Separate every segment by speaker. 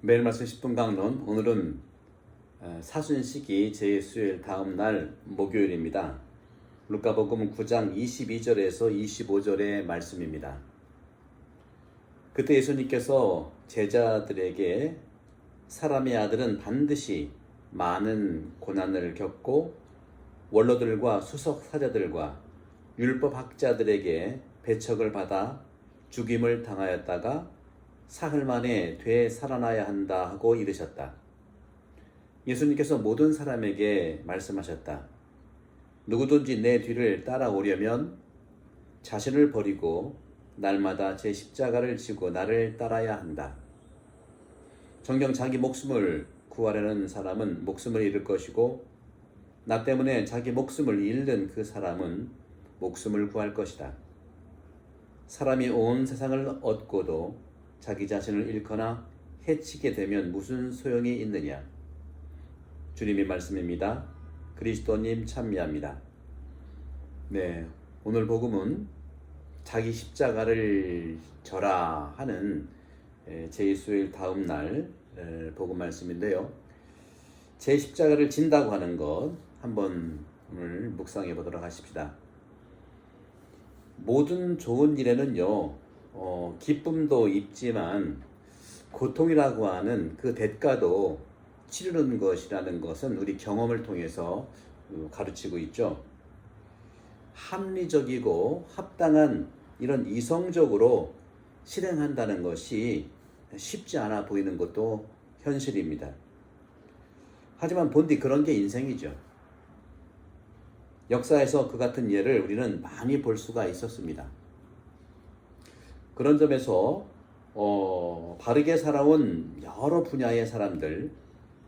Speaker 1: 매일 말씀 10분 강론. 오늘은 사순시기 제 수요일 다음 날 목요일입니다. 루카복음 9장 22절에서 25절의 말씀입니다. 그때 예수님께서 제자들에게 사람의 아들은 반드시 많은 고난을 겪고 원로들과 수석 사자들과 율법학자들에게 배척을 받아 죽임을 당하였다가 사흘 만에 되살아나야 한다 하고 이르셨다. 예수님께서 모든 사람에게 말씀하셨다. 누구든지 내 뒤를 따라오려면 자신을 버리고 날마다 제 십자가를 지고 나를 따라야 한다. 정녕 자기 목숨을 구하려는 사람은 목숨을 잃을 것이고 나 때문에 자기 목숨을 잃는 그 사람은 목숨을 구할 것이다. 사람이 온 세상을 얻고도 자기 자신을 잃거나 해치게 되면 무슨 소용이 있느냐. 주님의 말씀입니다. 그리스도님 참미합니다. 네, 오늘 복음은 자기 십자가를 져라 하는 제2수요일 다음 날 복음 말씀인데요. 제 십자가를 진다고 하는 것 한번 오늘 묵상해 보도록 하십시다. 모든 좋은 일에는요, 기쁨도 있지만 고통이라고 하는 그 대가도 치르는 것이라는 것은 우리 경험을 통해서 가르치고 있죠. 합리적이고 합당한 이런 이성적으로 실행한다는 것이 쉽지 않아 보이는 것도 현실입니다. 하지만 본디 그런 게 인생이죠. 역사에서 그 같은 예를 우리는 많이 볼 수가 있었습니다. 그런 점에서 바르게 살아온 여러 분야의 사람들,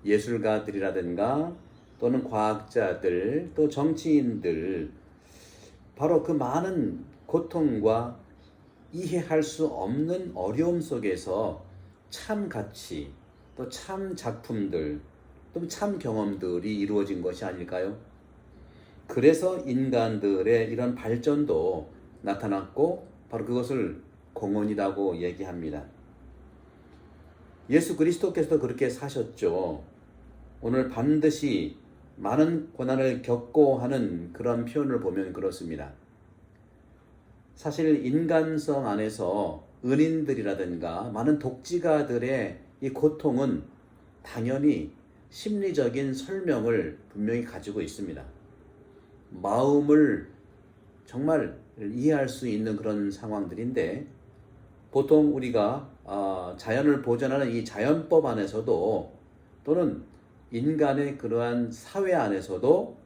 Speaker 1: 예술가들이라든가 또는 과학자들, 또 정치인들, 바로 그 많은 고통과 이해할 수 없는 어려움 속에서 참 가치, 또 참 작품들, 또 참 경험들이 이루어진 것이 아닐까요? 그래서 인간들의 이런 발전도 나타났고 바로 그것을 공헌이라고 얘기합니다. 예수 그리스도께서도 그렇게 사셨죠. 오늘 반드시 많은 고난을 겪고 하는 그런 표현을 보면 그렇습니다. 사실 인간성 안에서 은인들이라든가 많은 독지가들의 이 고통은 당연히 심리적인 설명을 분명히 가지고 있습니다. 마음을 정말 이해할 수 있는 그런 상황들인데 보통 우리가 자연을 보존하는 이 자연법 안에서도 또는 인간의 그러한 사회 안에서도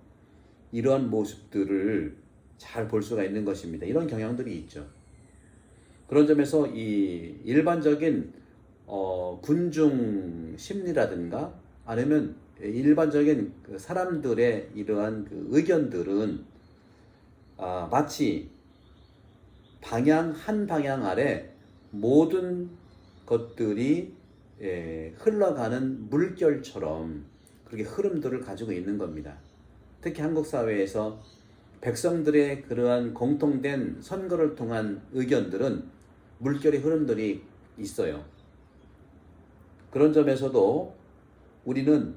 Speaker 1: 이러한 모습들을 잘 볼 수가 있는 것입니다. 이런 경향들이 있죠. 그런 점에서 이 일반적인 군중 심리라든가 아니면 일반적인 그 사람들의 이러한 그 의견들은 마치 한 방향 아래 모든 것들이 흘러가는 물결처럼 그렇게 흐름들을 가지고 있는 겁니다. 특히 한국 사회에서 백성들의 그러한 공통된 선거를 통한 의견들은 물결의 흐름들이 있어요. 그런 점에서도 우리는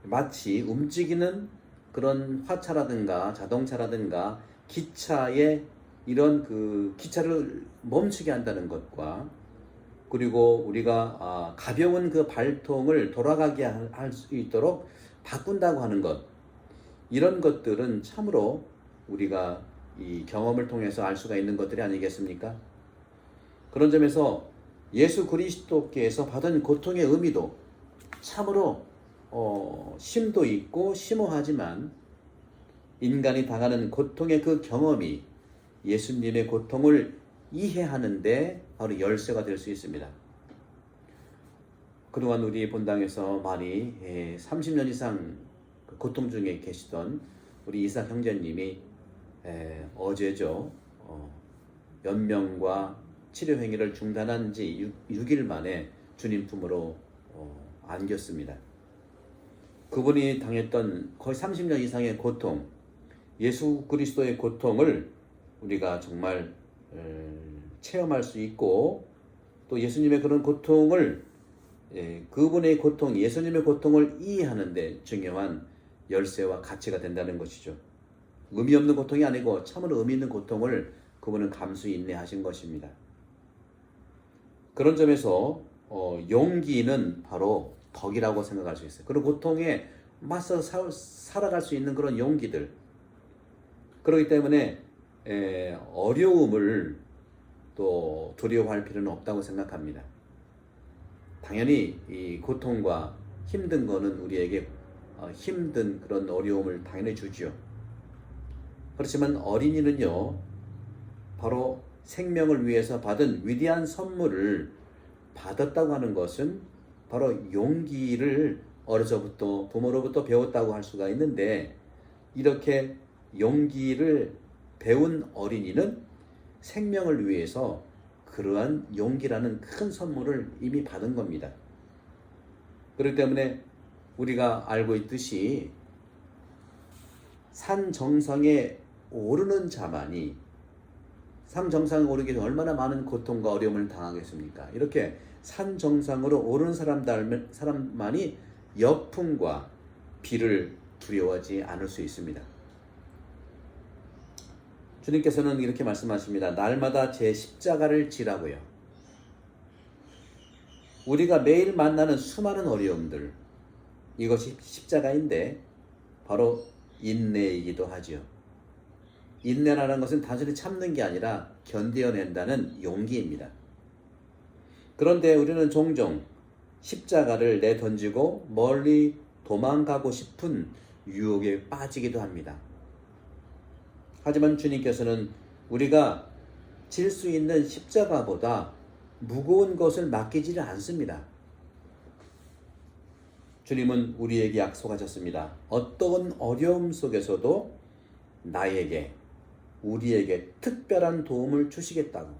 Speaker 1: 마치 움직이는 그런 화차라든가 자동차라든가 기차의 이런 그 기차를 멈추게 한다는 것과 그리고 우리가 가벼운 그 발통을 돌아가게 할 수 있도록 바꾼다고 하는 것, 이런 것들은 참으로 우리가 이 경험을 통해서 알 수가 있는 것들이 아니겠습니까? 그런 점에서 예수 그리스도께서 받은 고통의 의미도 참으로 심도 있고 심오하지만 인간이 당하는 고통의 그 경험이 예수님의 고통을 이해하는데 바로 열쇠가 될 수 있습니다. 그동안 우리 본당에서 많이 30년 이상 고통 중에 계시던 우리 이삭 형제님이 어제죠. 연명과 치료 행위를 중단한 지 6일 만에 주님 품으로 안겼습니다. 그분이 당했던 거의 30년 이상의 고통, 예수 그리스도의 고통을 우리가 정말 체험할 수 있고 또 예수님의 그런 고통을 그분의 고통, 예수님의 고통을 이해하는데 중요한 열쇠와 가치가 된다는 것이죠. 의미 없는 고통이 아니고 참으로 의미 있는 고통을 그분은 감수 인내하신 것입니다. 그런 점에서 용기는 바로 덕이라고 생각할 수 있어요. 그런 고통에 맞서 살아갈 수 있는 그런 용기들. 그렇기 때문에 어려움을 또 두려워할 필요는 없다고 생각합니다. 당연히 이 고통과 힘든 거는 우리에게 힘든 그런 어려움을 당연히 주죠. 그렇지만 어린이는요, 바로 생명을 위해서 받은 위대한 선물을 받았다고 하는 것은 바로 용기를 어려서부터 부모로부터 배웠다고 할 수가 있는데, 이렇게 용기를 배운 어린이는 생명을 위해서 그러한 용기라는 큰 선물을 이미 받은 겁니다. 그렇기 때문에 우리가 알고 있듯이 산 정상에 오르는 자만이, 산 정상에 오르기 위해 얼마나 많은 고통과 어려움을 당하겠습니까? 이렇게 산 정상으로 오르는 사람만이 역풍과 비를 두려워하지 않을 수 있습니다. 주님께서는 이렇게 말씀하십니다. 날마다 제 십자가를 지라고요. 우리가 매일 만나는 수많은 어려움들, 이것이 십자가인데 바로 인내이기도 하죠. 인내라는 것은 단순히 참는 게 아니라 견뎌낸다는 용기입니다. 그런데 우리는 종종 십자가를 내던지고 멀리 도망가고 싶은 유혹에 빠지기도 합니다. 하지만 주님께서는 우리가 질 수 있는 십자가보다 무거운 것을 맡기지를 않습니다. 주님은 우리에게 약속하셨습니다. 어떤 어려움 속에서도 나에게, 우리에게 특별한 도움을 주시겠다고.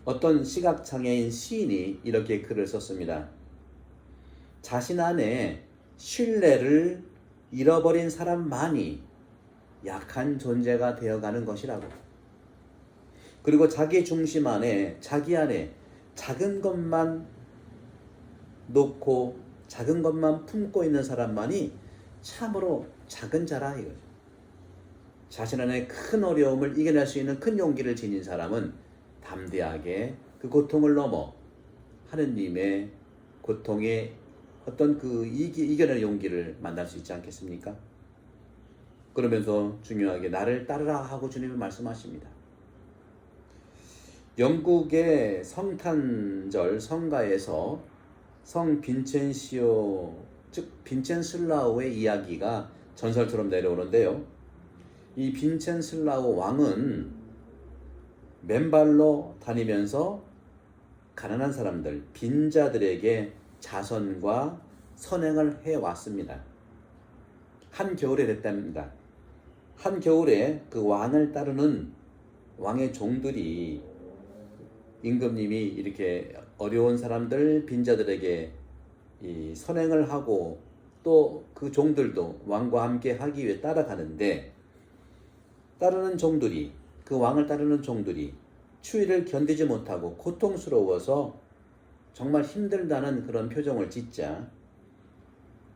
Speaker 1: 어떤 시각장애인 시인이 이렇게 글을 썼습니다. 자신 안에 신뢰를 잃어버린 사람만이 약한 존재가 되어가는 것이라고. 그리고 자기 중심 안에, 자기 안에 작은 것만 놓고 작은 것만 품고 있는 사람만이 참으로 작은 자라 이거죠. 자신 안에 큰 어려움을 이겨낼 수 있는 큰 용기를 지닌 사람은 담대하게 그 고통을 넘어 하느님의 고통에 어떤 그 이겨낼 용기를 만날 수 있지 않겠습니까? 그러면서 중요하게 나를 따르라 하고 주님은 말씀하십니다. 영국의 성탄절 성가에서 성 빈첸시오, 즉 빈첸슬라우의 이야기가 전설처럼 내려오는데요. 이 빈첸슬라우 왕은 맨발로 다니면서 가난한 사람들, 빈자들에게 자선과 선행을 해왔습니다. 한겨울에 됐답니다. 한겨울에 그 왕을 따르는 왕의 종들이, 임금님이 이렇게 어려운 사람들, 빈자들에게 이 선행을 하고 또 그 종들도 왕과 함께 하기 위해 따라가는데, 따르는 종들이, 그 왕을 따르는 종들이 추위를 견디지 못하고 고통스러워서 정말 힘들다는 그런 표정을 짓자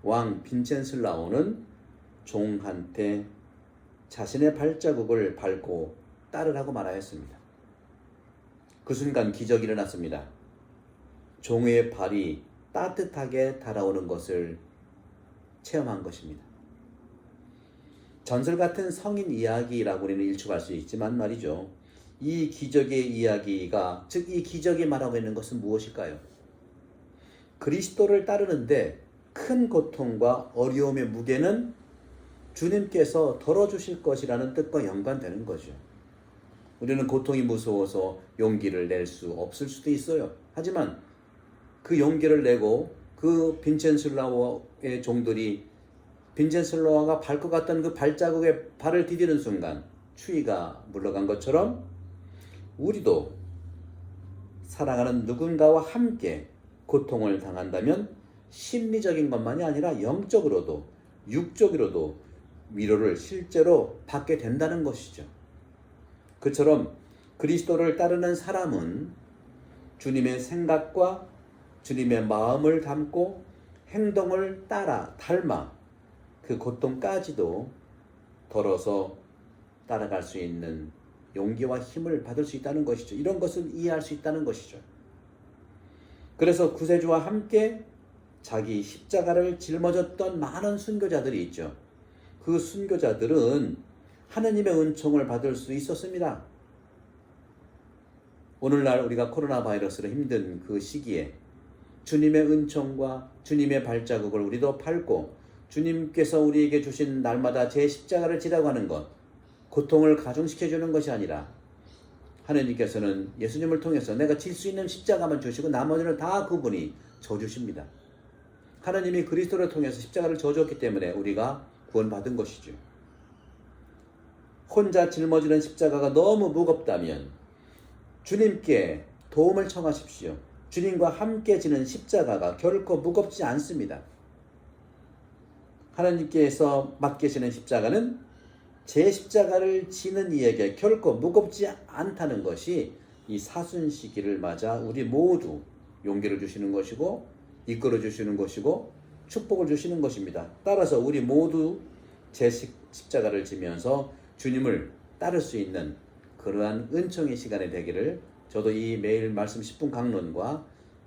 Speaker 1: 왕 빈첸슬라오는 종한테 자신의 발자국을 밟고 따르라고 말하였습니다. 그 순간 기적이 일어났습니다. 종의 발이 따뜻하게 달아오는 것을 체험한 것입니다. 전설 같은 성인 이야기라고 우리는 일축할 수 있지만 말이죠. 이 기적의 이야기가, 즉 이 기적이 말하고 있는 것은 무엇일까요? 그리스도를 따르는데 큰 고통과 어려움의 무게는 주님께서 덜어주실 것이라는 뜻과 연관되는 거죠. 우리는 고통이 무서워서 용기를 낼 수 없을 수도 있어요. 하지만 그 용기를 내고 그 빈첸슬라와의 종들이 빈첸슬라와가 밟고 갔던 그 발자국에 발을 디디는 순간 추위가 물러간 것처럼 우리도 사랑하는 누군가와 함께 고통을 당한다면 심리적인 것만이 아니라 영적으로도 육적으로도 위로를 실제로 받게 된다는 것이죠. 그처럼 그리스도를 따르는 사람은 주님의 생각과 주님의 마음을 담고 행동을 닮아 그 고통까지도 덜어서 따라갈 수 있는 용기와 힘을 받을 수 있다는 것이죠. 이런 것을 이해할 수 있다는 것이죠. 그래서 구세주와 함께 자기 십자가를 짊어졌던 많은 순교자들이 있죠. 그 순교자들은 하느님의 은총을 받을 수 있었습니다. 오늘날 우리가 코로나 바이러스로 힘든 그 시기에 주님의 은총과 주님의 발자국을 우리도 밟고 주님께서 우리에게 주신 날마다 제 십자가를 지라고 하는 것, 고통을 가중시켜 주는 것이 아니라 하느님께서는 예수님을 통해서 내가 질 수 있는 십자가만 주시고 나머지는 다 그분이 져주십니다. 하느님이 그리스도를 통해서 십자가를 져줬기 때문에 우리가 구원받은 것이죠. 혼자 짊어지는 십자가가 너무 무겁다면 주님께 도움을 청하십시오. 주님과 함께 지는 십자가가 결코 무겁지 않습니다. 하나님께서 맡기시는 십자가는 제 십자가를 지는 이에게 결코 무겁지 않다는 것이 이 사순시기를 맞아 우리 모두 용기를 주시는 것이고 이끌어 주시는 것이고 축복을 주시는 것입니다. 따라서 우리 모두 제 십자가를 지면서 주님을 따를 수 있는 그러한 은총의 시간이 되기를 저도 이 매일 말씀 10분 강론과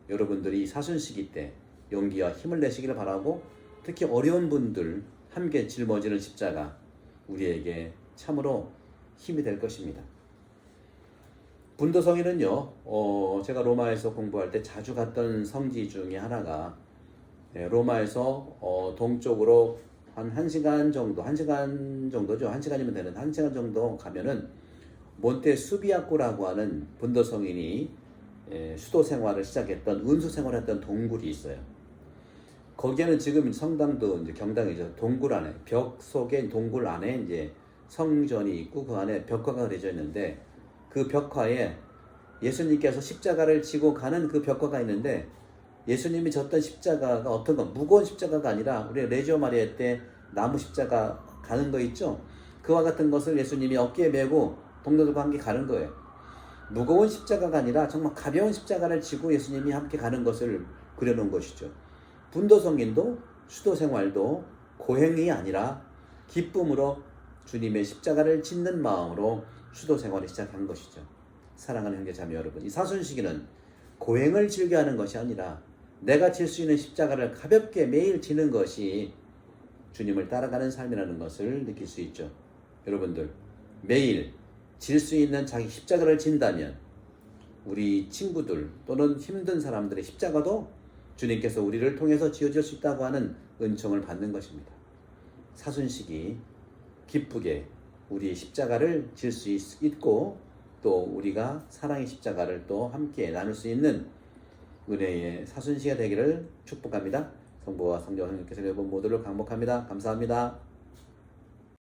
Speaker 1: 여러분들이 사순시기 때 용기와 힘을 내시기를 바라고 특히 어려운 분들 함께 짊어지는 십자가 우리에게 참으로 힘이 될 것입니다. 분도성에는요, 제가 로마에서 공부할 때 자주 갔던 성지 중에 하나가 로마에서 동쪽으로 한 1시간 정도, 1시간 정도죠. 1시간이면 되는 1시간 정도 가면은 몬테 수비아코라고 하는 분도성인이 수도 생활을 시작했던 은수 생활을 했던 동굴이 있어요. 거기에는 지금 성당도 이제 경당이죠. 동굴 안에 벽 속에 동굴 안에 이제 성전이 있고 그 안에 벽화가 그려져 있는데 그 벽화에 예수님께서 십자가를 지고 가는 그 벽화가 있는데 예수님이 졌던 십자가가 어떤 건 무거운 십자가가 아니라 우리 레지오 마리아 때 나무 십자가 가는 거 있죠. 그와 같은 것을 예수님이 어깨에 메고 동료들과 함께 가는 거예요. 무거운 십자가가 아니라 정말 가벼운 십자가를 지고 예수님이 함께 가는 것을 그려놓은 것이죠. 분도성인도 수도 생활도 고행이 아니라 기쁨으로 주님의 십자가를 짓는 마음으로 수도 생활을 시작한 것이죠. 사랑하는 형제자매 여러분, 이 사순시기는 고행을 즐겨하는 것이 아니라 내가 질 수 있는 십자가를 가볍게 매일 지는 것이 주님을 따라가는 삶이라는 것을 느낄 수 있죠. 여러분들 매일 질 수 있는 자기 십자가를 진다면 우리 친구들 또는 힘든 사람들의 십자가도 주님께서 우리를 통해서 지어질 수 있다고 하는 은총을 받는 것입니다. 사순시기 기쁘게 우리의 십자가를 질 수 있고 또 우리가 사랑의 십자가를 또 함께 나눌 수 있는 은혜의 사순시가 되기를 축복합니다. 성부와 성자와 성령께서 여러분 모두를 강복합니다. 감사합니다.